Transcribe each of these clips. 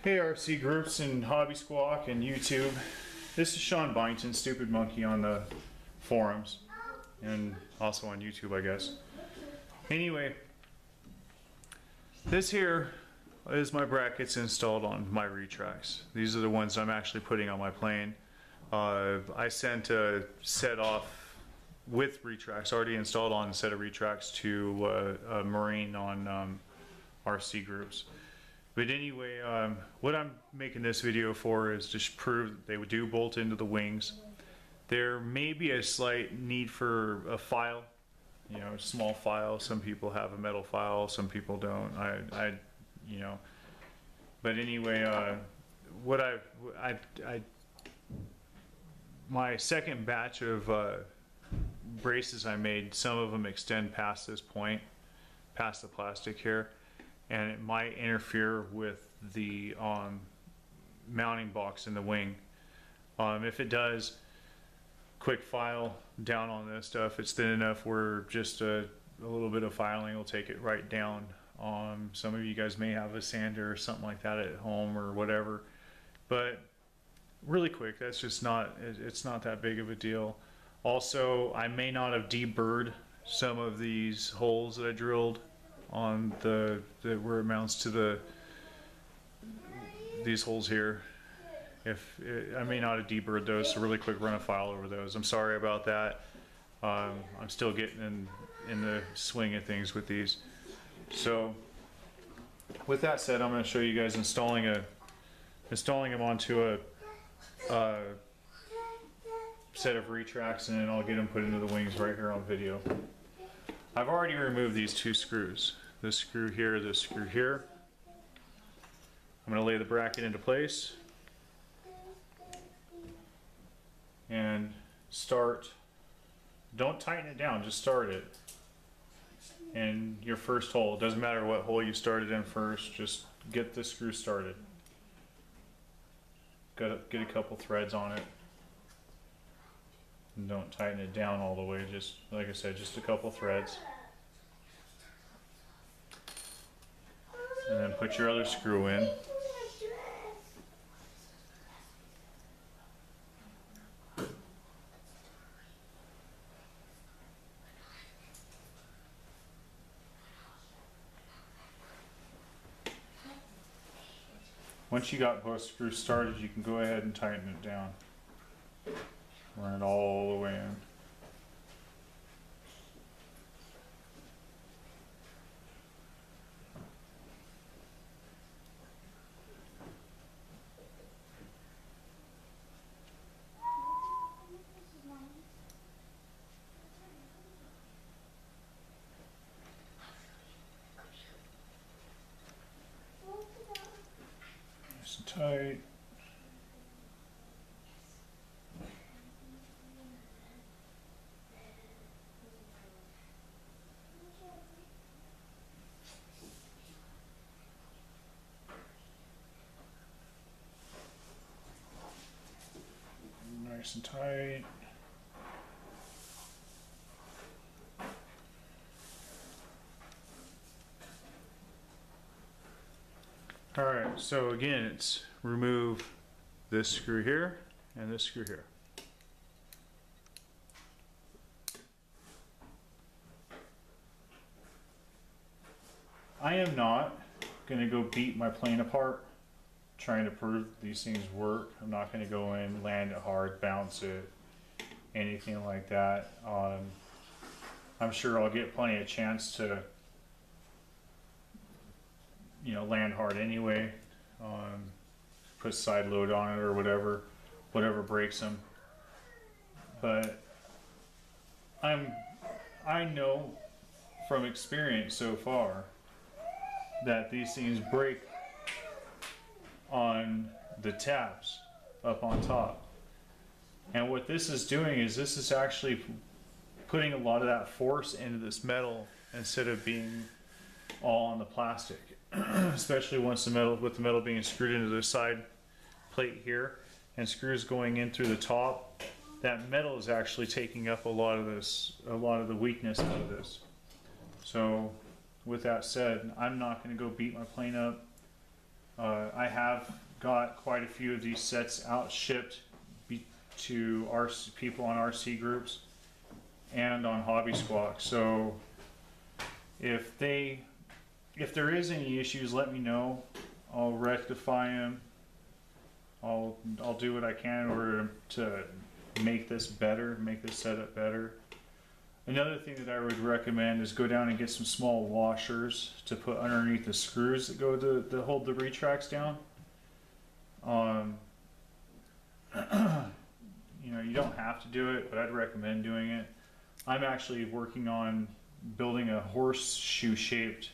Hey RC groups and Hobby Squawk and YouTube. This is Sean Byington, Stupid Monkey on the forums and also on YouTube, I guess. Anyway, this here is my brackets installed on my retracts. These are the ones I'm actually putting on my plane. I sent a set off with retracts already installed on a set of retracts to a Marine on RC groups. But anyway, what I'm making this video for is to prove that they do bolt into the wings. There may be a slight need for a file, you know, a small file. Some people have a metal file, some people don't. You know. But anyway, my second batch of braces I made, some of them extend past this point, past the plastic here. And it might interfere with the mounting box in the wing. If it does, quick file down on this stuff. It's thin enough where just a little bit of filing will take it right down. Some of you guys may have a sander or something like that at home or whatever. But really quick, that's just it's not that big of a deal. Also, I may not have deburred some of these holes that I drilled on where it mounts to these holes here. I may not have deburred those, so really quick run a file over those. I'm sorry about that. I'm still getting in the swing of things with these. So with that said, I'm going to show you guys installing them onto a set of retracts, and then I'll get them put into the wings right here on video. I've already removed these two screws. This screw here, this screw here. I'm going to lay the bracket into place and start. Don't tighten it down, just start it. And your first hole, it doesn't matter what hole you started in first, just get the screw started. Get a couple threads on it. And don't tighten it down all the way, just like I said, just a couple threads. And then put your other screw in. Once you got both screws started, you can go ahead and tighten it down. Run it all the way in. Nice and tight. Nice and tight. Alright, so again, it's remove this screw here and this screw here. I am not going to go beat my plane apart trying to prove these things work. I'm not going to go in, land it hard, bounce it, anything like that. I'm sure I'll get plenty of chance to, you know, land hard anyway. Put side load on it or whatever breaks them. But I know from experience so far that these things break on the tabs up on top. And what this is doing is this is actually putting a lot of that force into this metal instead of being all on the plastic. Especially once the metal being screwed into the side plate here and screws going in through the top, that metal is actually taking up a lot of the weakness out of this. So with that said, I'm not going to go beat my plane up. I have got quite a few of these sets out shipped to people on RC groups and on Hobby Squawk. So if there is any issues, let me know. I'll rectify them. I'll do what I can in order to make this better, make this setup better. Another thing that I would recommend is go down and get some small washers to put underneath the screws that go to hold the retracts down. You know, you don't have to do it, but I'd recommend doing it. I'm actually working on building a horseshoe shaped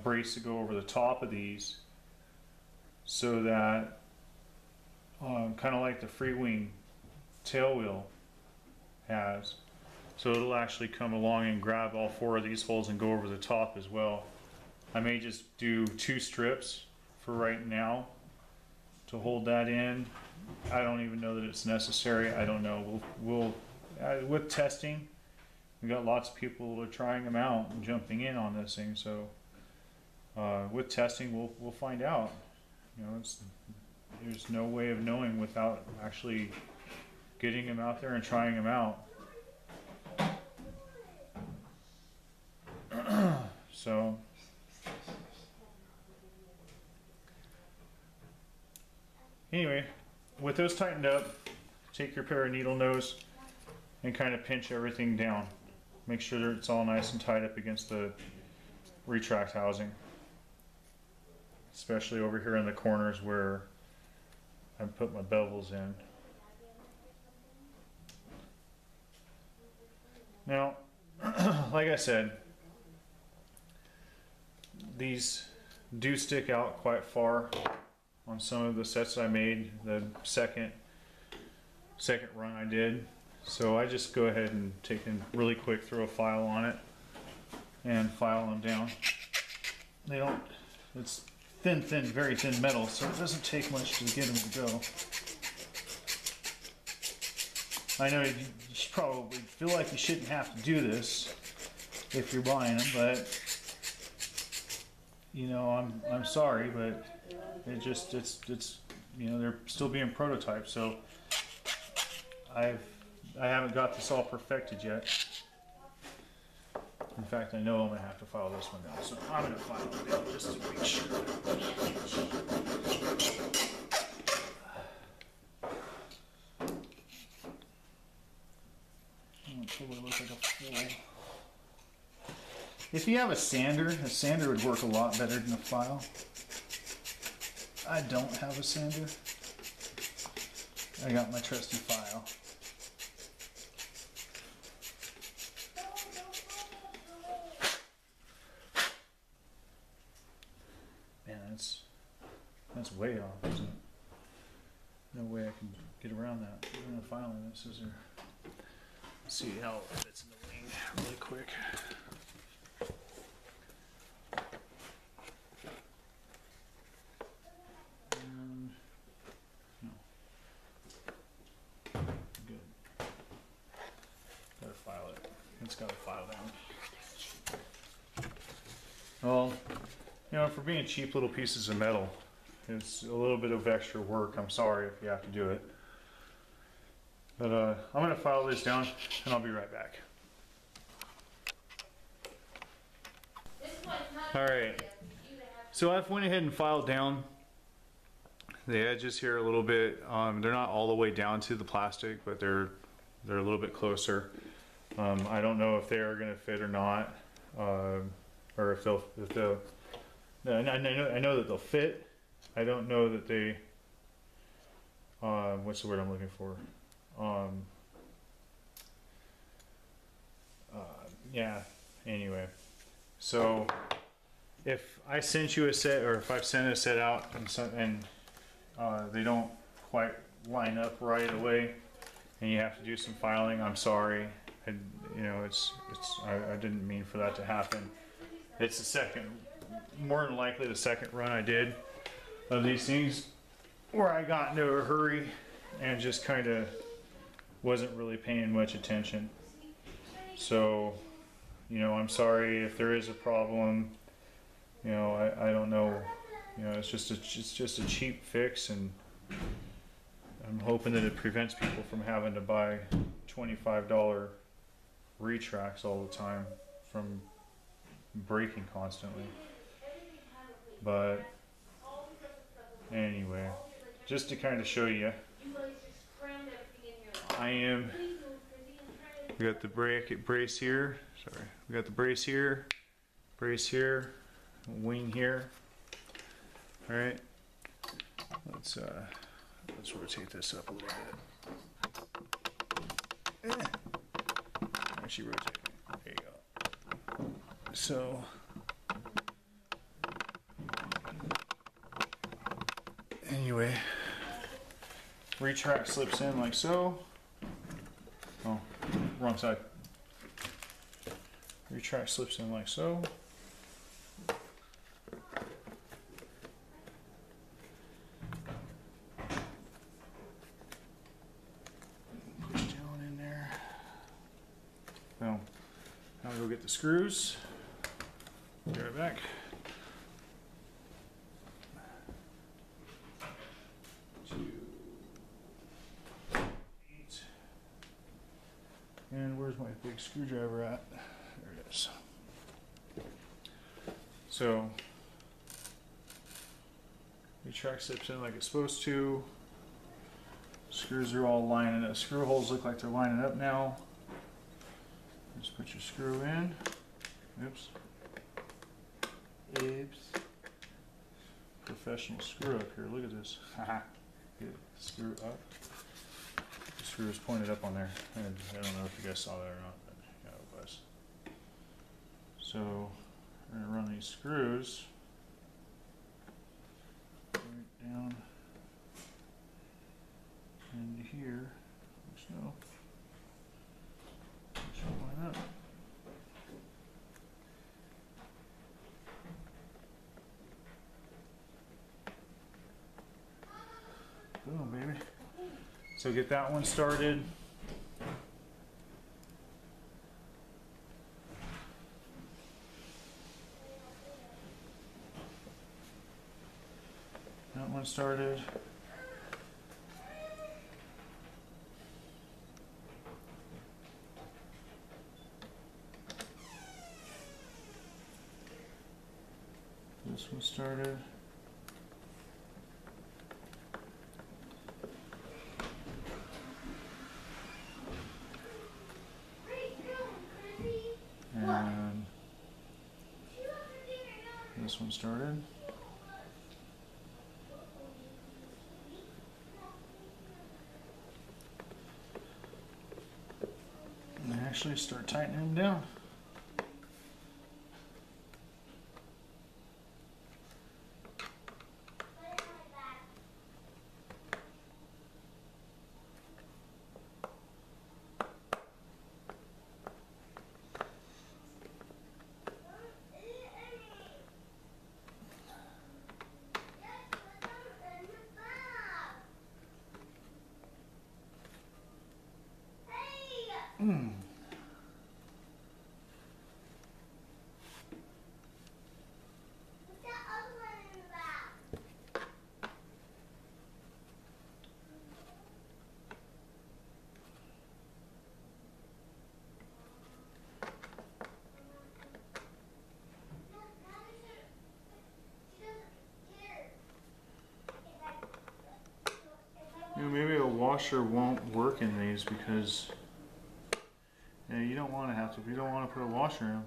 brace to go over the top of these, so that kind of like the free wing tail wheel has, so it'll actually come along and grab all 4 of these holes and go over the top as well. I may just do 2 strips for right now to hold that in. I don't even know that it's necessary. I don't know. We'll with testing, we got lots of people who are trying them out and jumping in on this thing. So with testing, we'll find out. You know, there's no way of knowing without actually getting them out there and trying them out. So anyway, with those tightened up, take your pair of needle nose and kind of pinch everything down. Make sure that it's all nice and tight up against the retract housing, especially over here in the corners where I put my bevels in. Now, like I said, these do stick out quite far on some of the sets I made, the second run I did. So I just go ahead and take and really quick throw a file on it and file them down. They don't, it's thin, very thin metal, so it doesn't take much to get them to go. I know you should probably feel like you shouldn't have to do this if you're buying them, but you know, I'm sorry, but it's you know, they're still being prototyped, so I haven't got this all perfected yet. In fact, I know I'm gonna have to file this one down, so I'm gonna file it down just to make sure. Probably look like a fool. If you have a sander would work a lot better than a file. I don't have a sander. I got my trusty file. Man, that's way off, isn't it? No way I can get around that. I'm gonna file in this scissor. See how it fits in the wing really quick. And no. Good. Gotta file it. It's gotta file down. Well, you know, for being cheap little pieces of metal, it's a little bit of extra work. I'm sorry if you have to do it. But I'm going to file this down and I'll be right back. Alright, so I've went ahead and filed down the edges here a little bit. They're not all the way down to the plastic, but they're a little bit closer. I don't know if they are going to fit or not, or if they'll I know that they'll fit. I don't know that they, what's the word I'm looking for? Yeah, anyway, so if I sent you a set, or if I've sent a set out and they don't quite line up right away and you have to do some filing, I'm sorry. You know, I didn't mean for that to happen. It's the second, more than likely the second run I did of these things where I got into a hurry and just kind of wasn't really paying much attention. So you know, I'm sorry if there is a problem. You know, I don't know. You know, it's just a cheap fix, and I'm hoping that it prevents people from having to buy $25 retracts all the time from breaking constantly. But anyway, just to kind of show you, we got the brace here. Sorry, we got the brace here, wing here. All right, let's rotate this up a little bit. Actually, rotate. There you go. So. Anyway, retract slips in like so. Oh, wrong side. Retract slips in like so. Push down in there. Boom. Now we go get the screws. Be right back. And where's my big screwdriver at? There it is. So, retract slips in like it's supposed to. Screws are all lining up. Screw holes look like they're lining up now. Just put your screw in. Oops. Oops. Professional screw up here. Look at this. Haha. Get screw up. The screw is pointed up on there. And I don't know if you guys saw that or not, but yeah, it was. So we're gonna run these screws right down into here. So line up. Boom, baby. So get that one started. That one started. This one started. And this one started. And actually start tightening them down. You know, maybe a washer won't work in these because you don't want to have to. You don't want to put a washer in.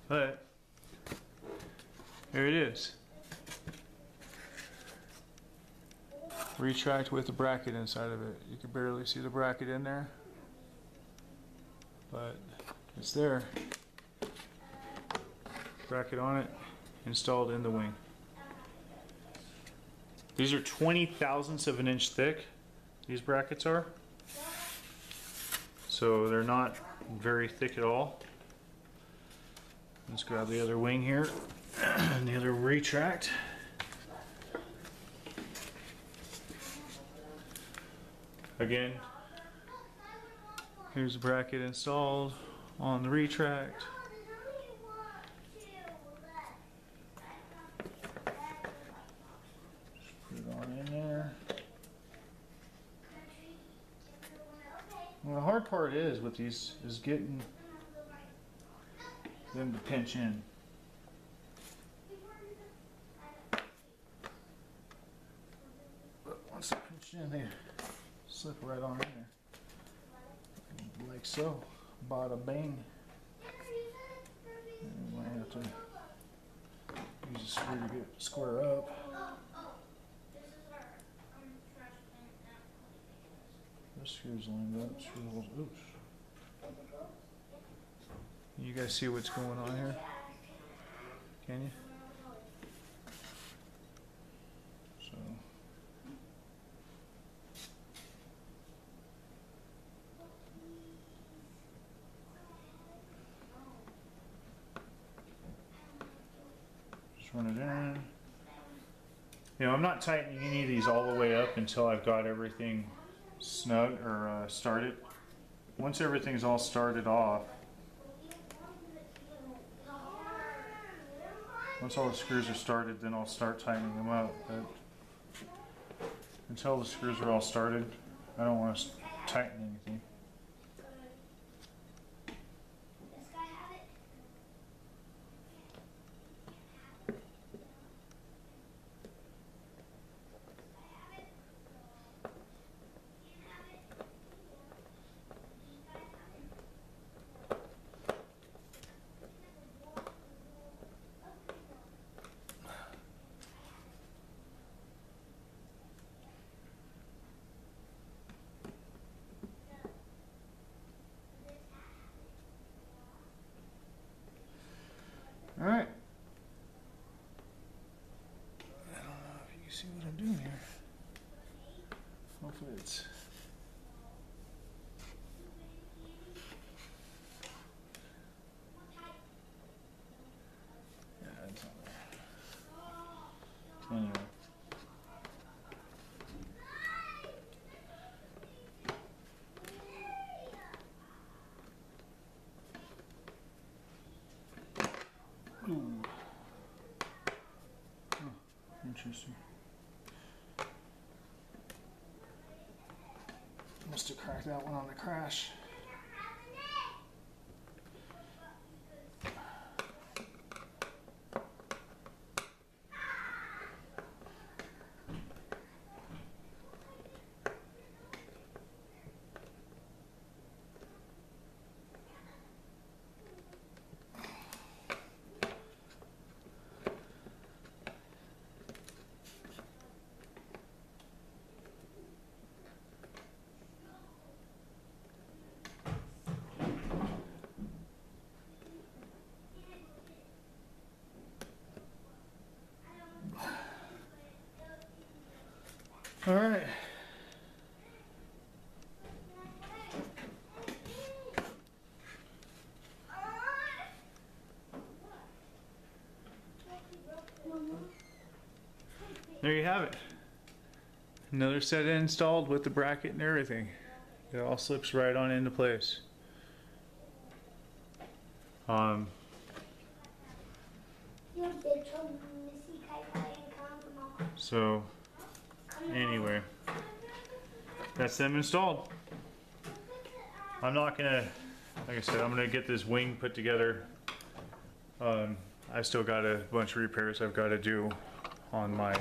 But there it is. Retract with a bracket inside of it. You can barely see the bracket in there, but it's there. Bracket on it, installed in the wing. These are 20 thousandths of an inch thick, these brackets are. So they're not very thick at all. Let's grab the other wing here, and the other retract. Again, Here's the bracket installed on the retract. Put it on in there. Well, the hard part is with these is getting them to pinch in. But once they pinch in, they slip right on in there. Like so. Bada bing. And we might have to use a screw to get it square up. This screw's lined up. Screw holes. Oops. You guys see what's going on here? Can you? So. Just run it in. You know, I'm not tightening any of these all the way up until I've got everything snug or started. Once everything's all started off, once all the screws are started, then I'll start tightening them up. But until the screws are all started, I don't want to tighten anything. All right. I don't know if you can see what I'm doing here. Hopefully it's. Yeah, it's not there. Anyway. Ooh. Oh, interesting. Must have cracked that one on the crash. All right. There you have it. Another set installed with the bracket and everything. It all slips right on into place. So anyway, that's them installed. I'm not gonna, like I said, I'm gonna get this wing put together. I still got a bunch of repairs I've got to do on my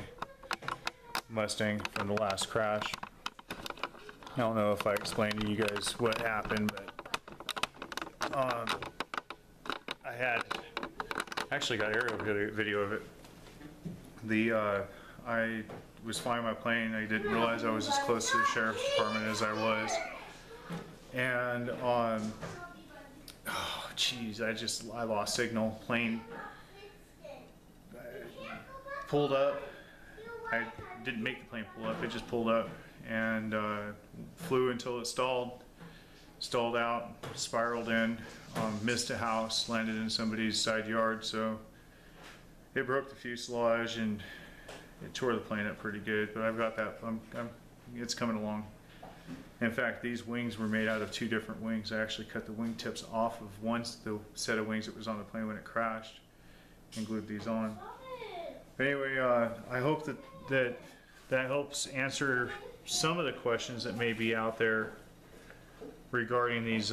Mustang from the last crash. I don't know if I explained to you guys what happened, but I had actually got aerial video of it. I was flying my plane. I didn't realize I was as close to the sheriff's department as I was, and oh geez, I lost signal. Plane pulled up. I didn't make the plane pull up. It just pulled up and flew until it stalled out, spiraled in, missed a house, landed in somebody's side yard. So it broke the fuselage and it tore the plane up pretty good. But I've got that. It's coming along. In fact, these wings were made out of 2 different wings. I actually cut the wing tips off of the set of wings that was on the plane when it crashed and glued these on. But anyway, I hope that helps answer some of the questions that may be out there regarding these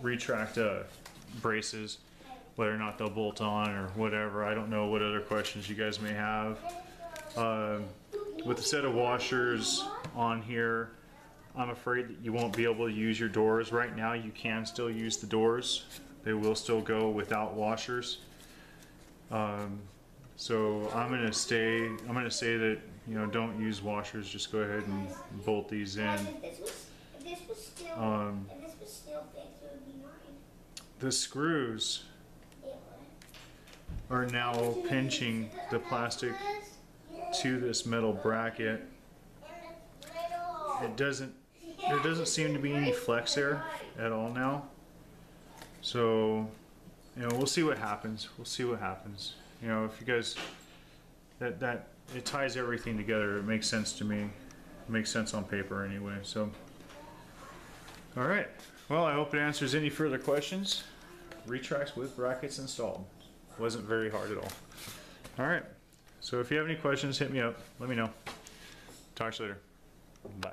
retract braces, whether or not they'll bolt on or whatever. I don't know what other questions you guys may have. With a set of washers on here, I'm afraid that you won't be able to use your doors. Right now you can still use the doors. They will still go without washers. So I'm gonna say that, you know, don't use washers, just go ahead and bolt these in. If this was still fixed, it would be mine. The screws are now pinching the plastic to this metal bracket. There doesn't seem to be any flex there at all now. So, you know, we'll see what happens. We'll see what happens. You know, if you guys, that it ties everything together. It makes sense to me. It makes sense on paper anyway. So, all right. Well, I hope it answers any further questions. Retracts with brackets installed. Wasn't very hard at all. All right. So if you have any questions, hit me up. Let me know. Talk to you later. Bye.